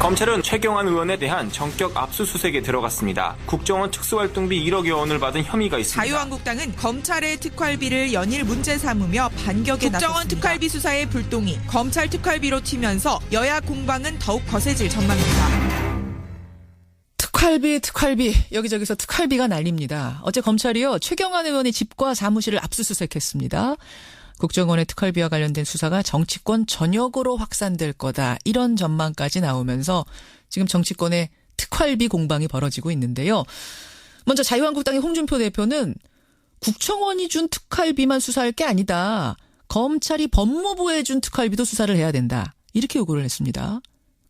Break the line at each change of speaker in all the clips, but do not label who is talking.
검찰은 최경환 의원에 대한 전격 압수수색에 들어갔습니다. 국정원 특수활동비 1억여 원을 받은 혐의가 있습니다.
자유한국당은 검찰의 특활비를 연일 문제 삼으며 반격에 나섰습니다. 국정원 특활비 수사의 불똥이 검찰 특활비로 튀면서 여야 공방은 더욱 거세질 전망입니다.
특활비 여기저기서 특활비가 날립니다. 어제 검찰이요 최경환 의원의 집과 사무실을 압수수색했습니다. 국정원의 특활비와 관련된 수사가 정치권 전역으로 확산될 거다. 이런 전망까지 나오면서 지금 정치권의 특활비 공방이 벌어지고 있는데요. 먼저 자유한국당의 홍준표 대표는 국정원이 준 특활비만 수사할 게 아니다. 검찰이 법무부에 준 특활비도 수사를 해야 된다. 이렇게 요구를 했습니다.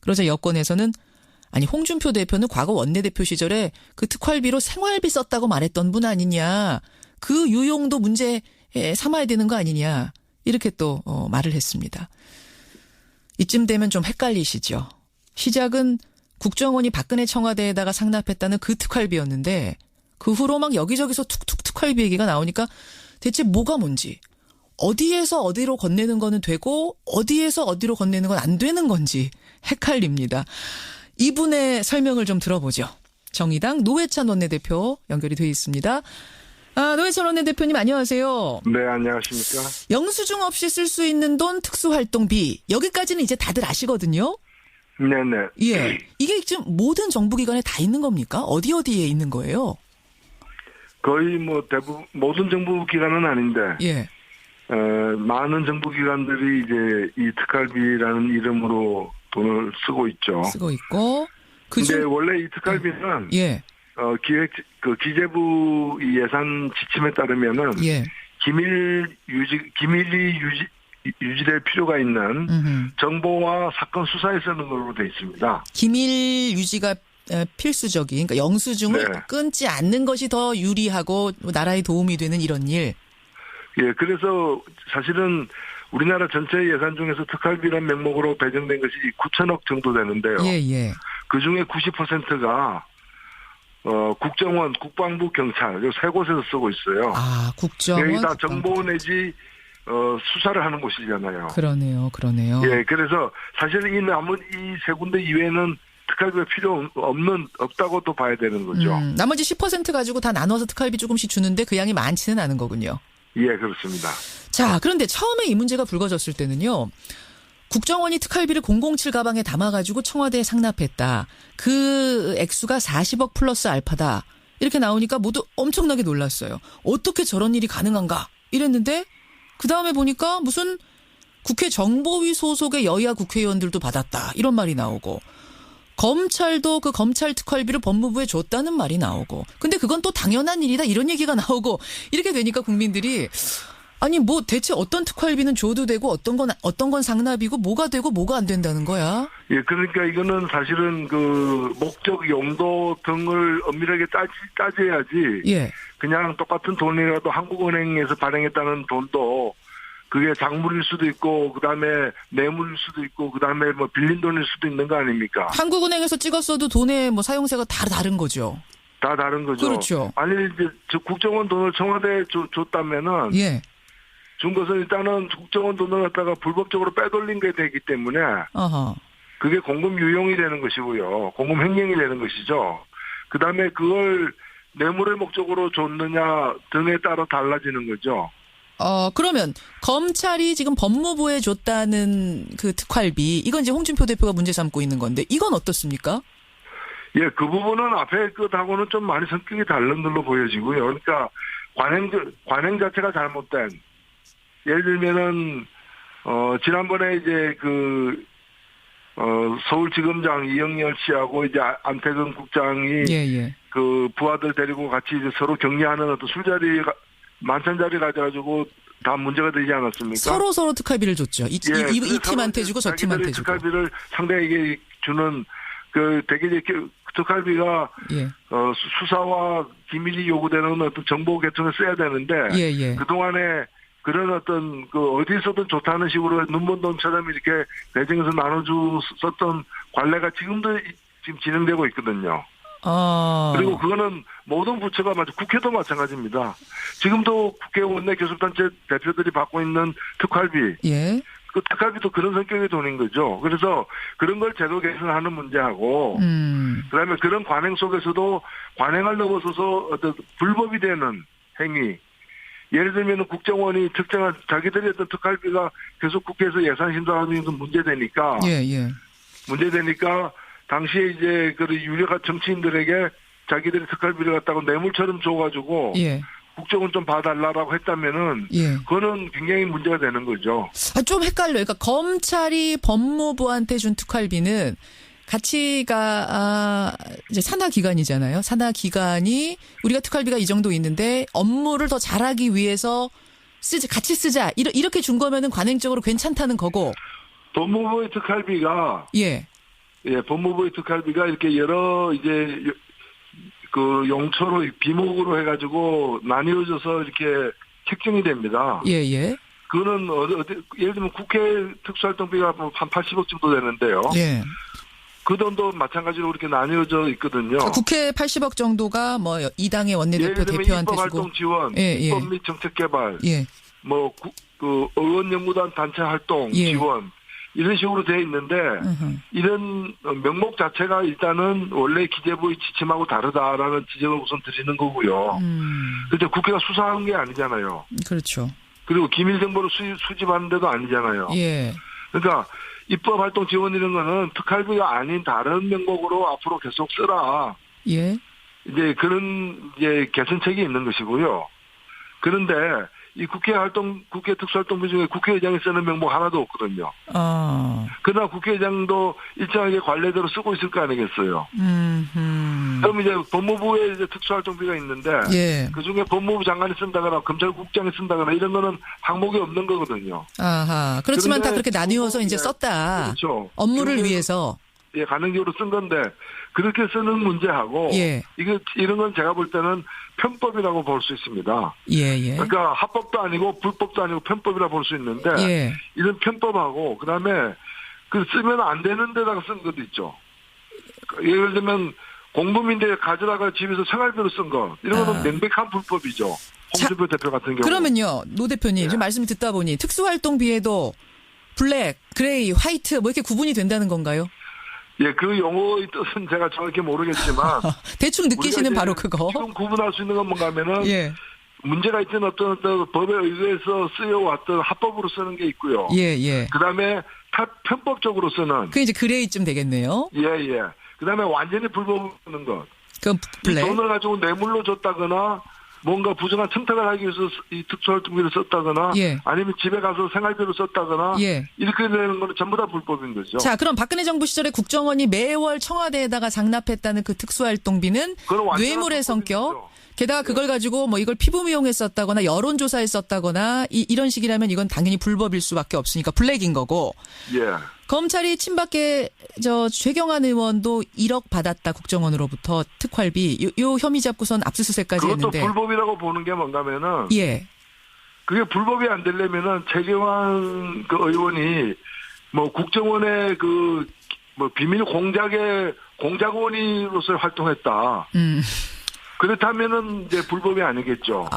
그러자 여권에서는 아니 홍준표 대표는 과거 원내대표 시절에 그 특활비로 생활비 썼다고 말했던 분 아니냐. 그 유용도 문제 삼아야 되는 거 아니냐. 이렇게 또 말을 했습니다. 이쯤 되면 좀 헷갈리시죠. 시작은 국정원이 박근혜 청와대에다가 상납했다는 그 특활비였는데 그 후로 막 여기저기서 툭툭 특활비 얘기가 나오니까 대체 뭐가 뭔지 어디에서 어디로 건네는 거는 되고 어디에서 어디로 건네는 건 안 되는 건지 헷갈립니다. 이분의 설명을 좀 들어보죠. 정의당 노회찬 원내대표 연결이 돼 있습니다. 노회찬 원내대표님 안녕하세요.
네, 안녕하십니까.
영수증 없이 쓸 수 있는 돈 특수활동비 여기까지는 이제 다들 아시거든요.
네네.
예, 이게 지금 모든 정부기관에 다 있는 겁니까? 어디에 있는 거예요?
거의 뭐 대부분 모든 정부기관은 아닌데
예.
많은 정부기관들이 이제 이 특활비라는 이름으로 돈을 쓰고 있죠.
쓰고 있고.
근데 원래 이 특활비는
예.
기재부 이 예산 지침에 따르면은
예.
기밀이 유지될 필요가 있는 정보와 사건 수사에 쓰는 걸로 돼 있습니다.
기밀 유지가 필수적인, 그러니까 영수증을
네.
끊지 않는 것이 더 유리하고 나라에 도움이 되는 이런 일.
예, 그래서 사실은 우리나라 전체 예산 중에서 특활비라는 명목으로 배정된 것이 9천억 정도 되는데요.
예.
그 중에 90%가 국정원, 국방부, 경찰 이 세 곳에서 쓰고 있어요.
국정원.
여기 다 정보 내지 수사를 하는 곳이잖아요.
그러네요.
예, 그래서 사실은 이 세 군데 이외에는 특활비가 필요 없다고도 봐야 되는 거죠.
나머지 10% 가지고 다 나눠서 특활비 조금씩 주는데 그 양이 많지는 않은 거군요.
예, 그렇습니다.
자, 그런데 처음에 이 문제가 불거졌을 때는요. 국정원이 특활비를 007 가방에 담아가지고 청와대에 상납했다. 그 액수가 40억 플러스 알파다. 이렇게 나오니까 모두 엄청나게 놀랐어요. 어떻게 저런 일이 가능한가? 이랬는데 그 다음에 보니까 무슨 국회 정보위 소속의 여야 국회의원들도 받았다. 이런 말이 나오고 검찰도 그 검찰 특활비를 법무부에 줬다는 말이 나오고 근데 그건 또 당연한 일이다. 이런 얘기가 나오고 이렇게 되니까 국민들이 아니 뭐 대체 어떤 특활비는 줘도 되고 어떤 건 상납이고 뭐가 되고 뭐가 안 된다는 거야?
예, 그러니까 이거는 사실은 그 목적 용도 등을 엄밀하게 따져야지.
예.
그냥 똑같은 돈이라도 한국은행에서 발행했다는 돈도 그게 작물일 수도 있고 그다음에 뇌물일 수도 있고 그다음에 뭐 빌린 돈일 수도 있는 거 아닙니까?
한국은행에서 찍었어도 돈의 뭐 사용세가 다 다른 거죠.
다 다른 거죠.
그렇죠.
아니 이제 국정원 돈을 청와대에 줬다면은
예.
준 것은 일단은 국정원 돈을 갖다가 불법적으로 빼돌린 게 되기 때문에
어허.
그게 공금 유용이 되는 것이고요. 공금 횡령이 되는 것이죠. 그다음에 그걸 뇌물의 목적으로 줬느냐 등에 따라 달라지는 거죠.
그러면 검찰이 지금 법무부에 줬다는 그 특활비 이건 이제 홍준표 대표가 문제 삼고 있는 건데 이건 어떻습니까?
예, 그 부분은 앞에 것하고는 좀 많이 성격이 다른 걸로 보여지고요. 그러니까 관행 자체가 잘못된 예를 들면은 지난번에 이제 서울지검장 이영렬 씨하고 이제 안태근 국장이
예.
그 부하들 데리고 같이 이제 서로 격리하는 어떤 만찬 자리 가져가지고 다 문제가 되지 않았습니까?
서로 특활비를 줬죠. 이 팀한테 주고 저 팀한테 주고.
특활비를 상대에게 주는 되게 이제 특활비가
예.
수사와 기밀이 요구되는 어떤 정보 계통에 써야 되는데
예.
그 동안에 그런 어떤 어디서든 좋다는 식으로 눈먼 돈처럼 이렇게 배정해서 나눠줬었던 관례가 지금도 진행되고 있거든요. 그리고 그거는 모든 부처가 국회도 마찬가지입니다. 지금도 국회 원내 교섭단체 대표들이 받고 있는 특활비.
예.
그 특활비도 그런 성격의 돈인 거죠. 그래서 그런 걸 제도 개선하는 문제하고, 그다음에 그런 관행 속에서도 관행을 넘어서서 어떤 불법이 되는 행위. 예를 들면 국정원이 특정한 자기들의 어떤 특활비가 계속 국회에서 예산 심사하는 게 문제되니까, 문제되니까 당시에 이제 그 유력한 정치인들에게 자기들이 특활비를 갖다가 뇌물처럼 줘가지고. 국정원 좀 봐달라고 했다면은, 그거는 굉장히 문제가 되는 거죠.
좀 헷갈려요. 그러니까 검찰이 법무부한테 준 특활비는 가치가 이제 산하 기관이잖아요. 산하 기관이 우리가 특활비가 이 정도 있는데 업무를 더 잘하기 위해서 같이 쓰자 이렇게 준 거면은 관행적으로 괜찮다는 거고.
법무부의 특활비가 법무부의 특활비가 이렇게 여러 이제 그 용처로 비목으로 해가지고 나뉘어져서 이렇게 책정이 됩니다. 그거는 예를 들면 국회 특수활동비가 한 80억 정도 되는데요. 그 돈도 마찬가지로 그렇게 나뉘어져 있거든요.
국회 80억 정도가 뭐 이 당의 원내대표 대표한테 주고.
입법활동 지원, 입법 및 정책 개발, 그 의원연구단 단체 활동 지원. 이런 식으로 되어 있는데 이런 명목 자체가 일단은 원래 기재부의 지침하고 다르다라는 지적을 우선 드리는 거고요. 그런데 국회가 수사한 게 아니잖아요.
그렇죠.
그리고 기밀 정보를 수집하는 데도 아니잖아요. 그러니까 입법활동 지원 이런 거는 특활비가 아닌 다른 명목으로 앞으로 계속 쓰라. 이제 그런 이제 개선책이 있는 것이고요. 그런데 이 국회 특수활동비 중에 국회의장이 쓰는 명목 하나도 없거든요. 그러나 국회의장도 일정하게 관례대로 쓰고 있을 거 아니겠어요. 그럼 이제 법무부에 이제 특수활동비가 있는데 그 중에 법무부 장관이 쓴다거나 검찰국장이 쓴다거나 이런 거는 항목이 없는 거거든요.
그렇지만 다 그렇게 나뉘어서 이제 썼다.
그렇죠.
업무를 위해서.
가능적으로 쓴 건데 그렇게 쓰는 문제하고 이런 건 제가 볼 때는 편법이라고 볼 수 있습니다. 그러니까 합법도 아니고 불법도 아니고 편법이라 볼 수 있는데 이런 편법하고 그다음에 그 쓰면 안 되는 데다가 쓴 것도 있죠. 예를 들면 공범인데 가져다가 집에서 생활비로 쓴 거 이런 거는 명백한 불법이죠. 홍준표 대표 같은 경우.
그러면요, 노 대표님 지금 말씀 듣다 보니 특수활동비에도 블랙, 그레이, 화이트 뭐 이렇게 구분이 된다는 건가요?
그 용어의 뜻은 제가 정확히 모르겠지만
대충 느끼시는 바로 그거.
지금 구분할 수 있는 건 뭔가 하면은 문제가 있던 어떤 법에 의해서 쓰여왔던 합법으로 쓰는 게 있고요. 그다음에 편법적으로 쓰는.
그 이제 그레이쯤 되겠네요.
그다음에 완전히 불법으로 쓰는 것.
그럼 블랙.
이 돈을 가지고 뇌물로 줬다거나 뭔가 부정한 청탁을 하기 위해서 이 특수활동비를 썼다거나 아니면 집에 가서 생활비로 썼다거나 이렇게 되는 거는 전부 다 불법인 거죠.
자, 그럼 박근혜 정부 시절에 국정원이 매월 청와대에다가 장납했다는 그 특수활동비는 뇌물의 성격. 게다가 그걸 가지고 뭐 이걸 피부 미용에 썼다거나 여론조사에 썼다거나 이런 식이라면 이건 당연히 불법일 수밖에 없으니까 블랙인 거고. 검찰이 친박계 최경환 의원도 1억 받았다 국정원으로부터 특활비 요 혐의 잡고선 압수수색까지 했는데.
그것도 불법이라고 보는 게 뭔가면은 그게 불법이 안 되려면은 최경환 그 의원이 뭐 국정원의 그 뭐 비밀 공작의 공작원으로서 활동했다. 그렇다면은 이제 불법이 아니겠죠.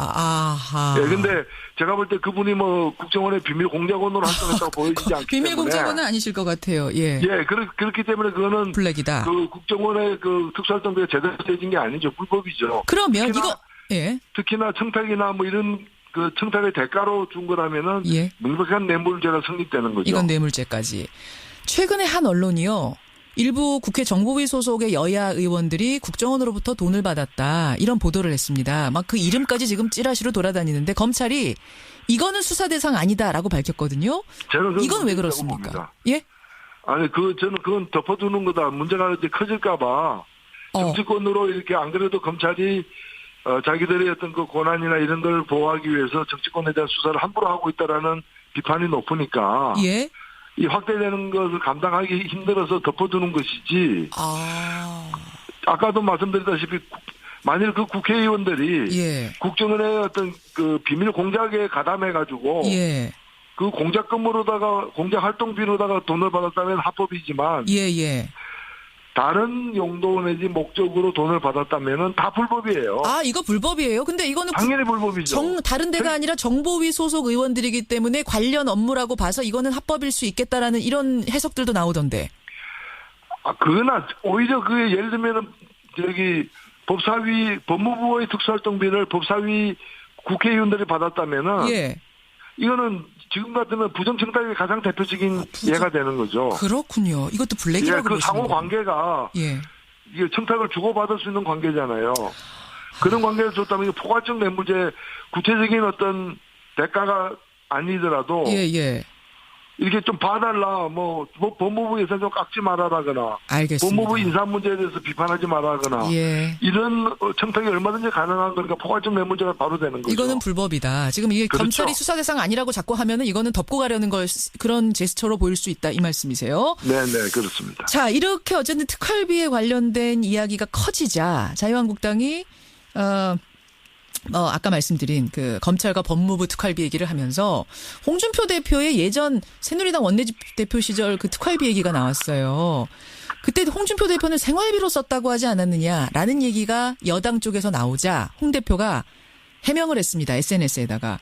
근데 제가 볼 때 그분이 뭐 국정원의 비밀 공작원으로 활동했다고 보여지지 않기 때문에.
비밀 공작원은 아니실 것 같아요.
그렇기 때문에 그거는
블랙이다.
그 국정원의 그 특수활동비가 제대로 되진 게 아니죠. 불법이죠.
그러면
특히나 청탁이나 뭐 이런 그 청탁의 대가로 준 거라면은 명백한 뇌물죄가 성립되는 거죠.
이건 뇌물죄까지. 최근에 한 언론이요. 일부 국회 정보위 소속의 여야 의원들이 국정원으로부터 돈을 받았다. 이런 보도를 했습니다. 막 그 이름까지 지금 찌라시로 돌아다니는데 검찰이 이거는 수사 대상 아니다라고 밝혔거든요. 이건 왜 그렇습니까?
아니 저는 그건 덮어두는 거다. 문제가 이제 커질까봐 정치권으로 이렇게 안 그래도 검찰이 자기들의 어떤 그 권한이나 이런 걸 보호하기 위해서 정치권에 대한 수사를 함부로 하고 있다라는 비판이 높으니까. 이 확대되는 것을 감당하기 힘들어서 덮어두는 것이지. 아까도 말씀드렸다시피 만일 그 국회의원들이 국정원의 어떤 그 비밀 공작에 가담해가지고 그 공작 근무로다가 공작 활동비로다가 돈을 받았다면 합법이지만 다른 용도 내지 목적으로 돈을 받았다면은 다 불법이에요.
아, 이거 불법이에요? 근데 이거는
당연히 불법이죠.
다른 데가 아니라 정보위 소속 의원들이기 때문에 관련 업무라고 봐서 이거는 합법일 수 있겠다라는 이런 해석들도 나오던데.
그러나 오히려 예를 들면은 법사위 법무부의 특수활동비를 법사위 국회의원들이 받았다면은
예.
이거는 지금 같으면 부정청탁의 가장 대표적인 예가 되는 거죠.
그렇군요. 이것도 블랙이라고
그
보시는
상호 관계가
예.
이게 청탁을 주고받을 수 있는 관계잖아요. 그런 관계를 줬다면 이게 포괄적 뇌물죄 구체적인 어떤 대가가 아니더라도
예.
이렇게 좀 봐달라 뭐 법무부 예산 좀 깎지 말아라거나
알겠습니다.
법무부 인사 문제에 대해서 비판하지 말아거나
예.
이런 청탁이 얼마든지 가능한 거니까 포괄적 뇌물죄가 바로 되는 거죠.
이거는 불법이다. 지금 이게
그렇죠.
검찰이 수사 대상 아니라고 자꾸 하면은 이거는 덮고 가려는 걸 그런 제스처로 보일 수 있다 이 말씀이세요.
네네 그렇습니다.
자, 이렇게 어쨌든 특활비에 관련된 이야기가 커지자 자유한국당이 아까 말씀드린 그 검찰과 법무부 특활비 얘기를 하면서 홍준표 대표의 예전 새누리당 원내대표 시절 그 특활비 얘기가 나왔어요. 그때 홍준표 대표는 생활비로 썼다고 하지 않았느냐라는 얘기가 여당 쪽에서 나오자 홍 대표가 해명을 했습니다. SNS에다가.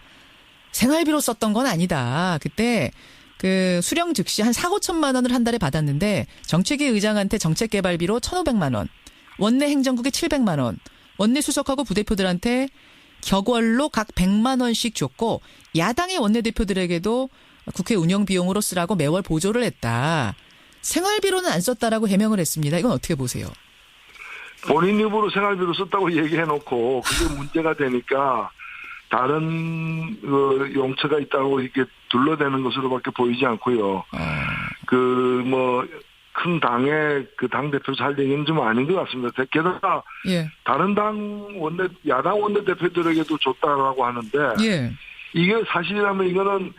생활비로 썼던 건 아니다. 그때 그 수령 즉시 한 4,5천만 원을 한 달에 받았는데 정책위 의장한테 정책개발비로 1,500만 원, 원내 행정국에 700만 원, 원내 수석하고 부대표들한테 격월로 각 100만 원씩 줬고 야당의 원내대표들에게도 국회 운영 비용으로 쓰라고 매월 보조를 했다. 생활비로는 안 썼다라고 해명을 했습니다. 이건 어떻게 보세요?
본인 입으로 생활비로 썼다고 얘기해놓고 그게 문제가 되니까 다른 용처가 있다고 이렇게 둘러대는 것으로밖에 보이지 않고요. 큰 당의 그 당대표 살 얘기는 좀 아닌 것 같습니다. 게다가
예.
다른 야당 원내대표들에게도 줬다라고 하는데
예.
이게 사실이라면 이거는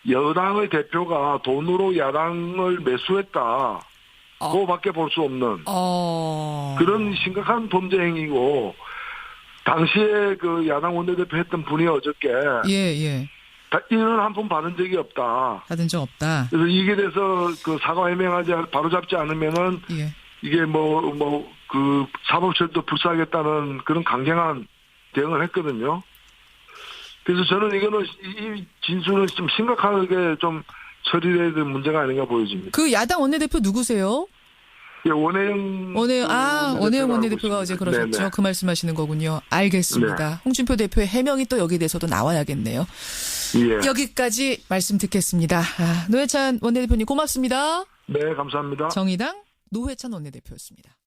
여당의 대표가 돈으로 야당을 매수했다. 그거밖에 볼 수 없는 그런 심각한 범죄 행위고 당시에 그 야당 원내대표 했던 분이 어저께
예.
이런 한 푼 받은 적이 없다.
받은 적 없다.
그래서 이게 돼서 그 사과 해명하지 바로잡지 않으면은
예.
이게 그 사법처리도 불사하겠다는 그런 강경한 대응을 했거든요. 그래서 저는 이거는 이 진술은 좀 심각하게 좀 처리해야 될 문제가 아닌가 보여집니다.
그 야당 원내대표 누구세요?
예, 원혜영
원내대표가 어제 그러셨죠.
네네.
그 말씀하시는 거군요. 알겠습니다.
네.
홍준표 대표의 해명이 또 여기에 대해서도 나와야겠네요.
예.
여기까지 말씀 듣겠습니다. 노회찬 원내대표님 고맙습니다.
네, 감사합니다.
정의당 노회찬 원내대표였습니다.